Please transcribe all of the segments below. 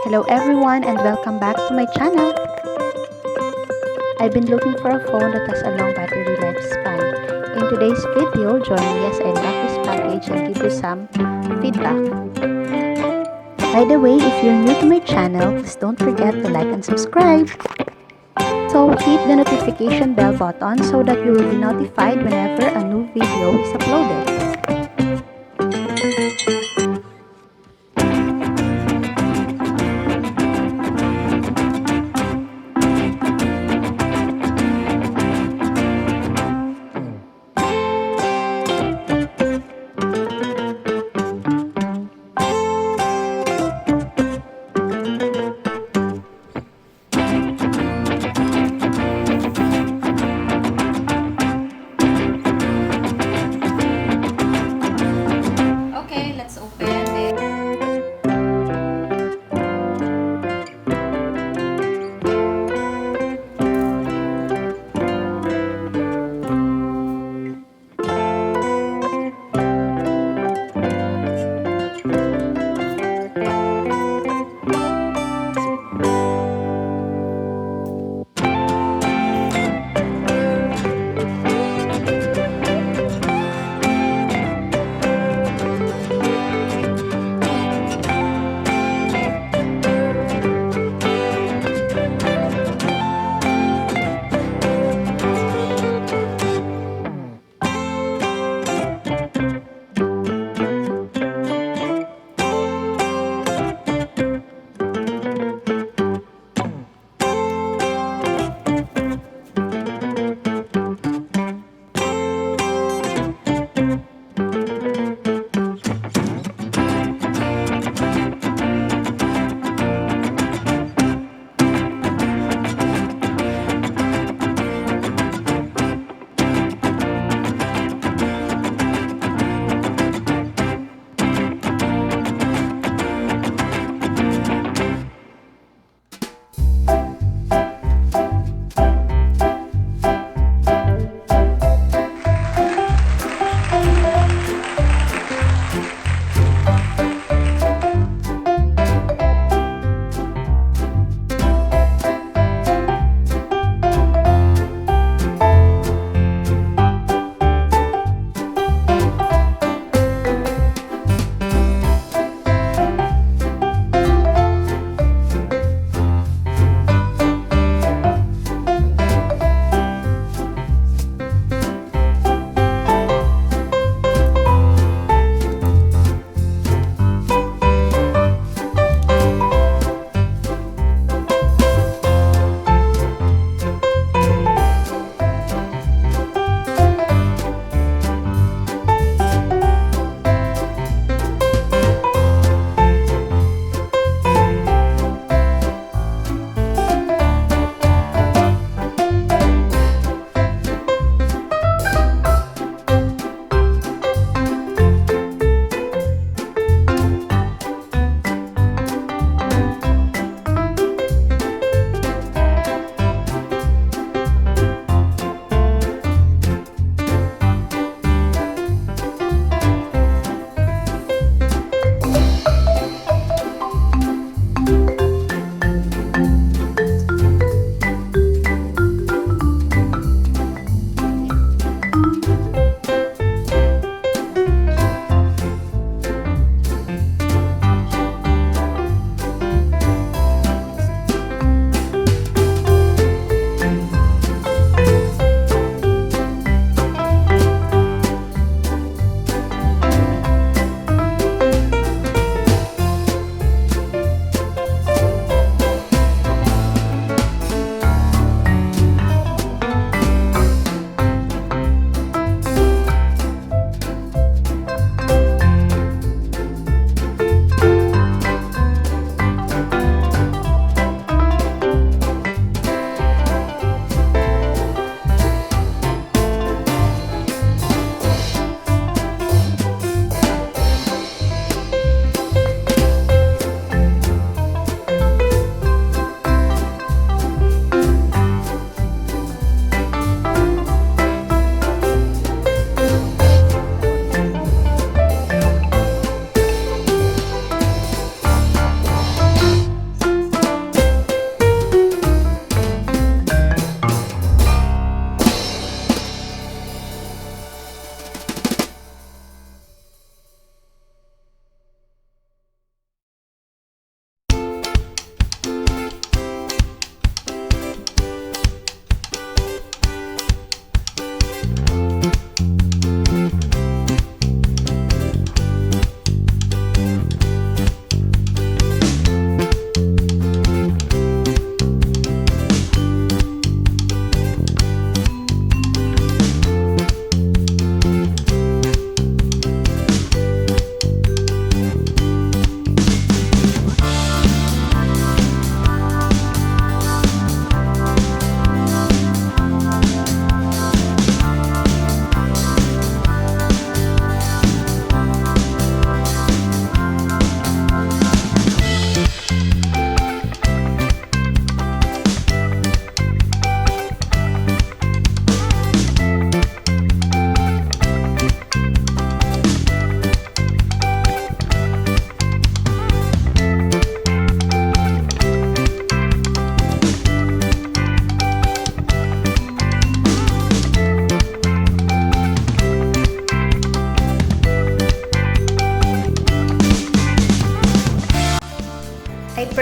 Hello everyone and welcome back to my channel. I've been looking for a phone that has a long battery lifespan. In today's video, join me as I unbox this package and give you some feedback. By the way, if you're new to my channel, please don't forget to like and subscribe. So hit the notification bell button so that you will be notified whenever a new video is uploaded.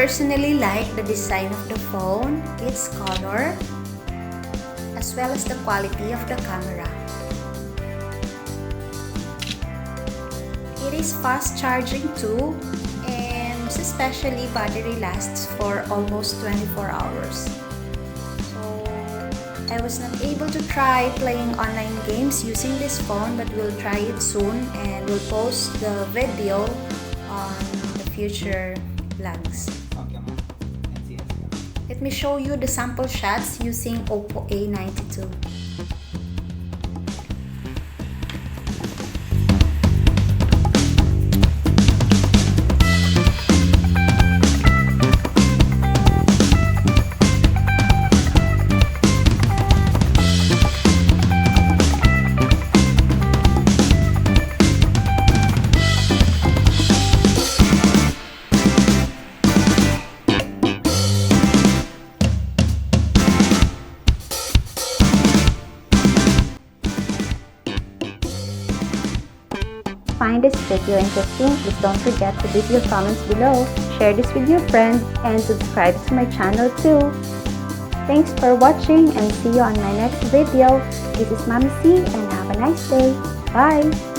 personally like the design of the phone, its color, as well as the quality of the camera. It is fast charging too, and especially battery lasts for almost 24 hours. So I was not able to try playing online games using this phone, but we'll try it soon and we'll post the video on the future vlogs. Let me show you the sample shots using Oppo A92. Find this video interesting, please don't forget to leave your comments below, share this with your friends, and subscribe to my channel too. Thanks for watching and see you on my next video. This is Mommy C and have a nice day. Bye!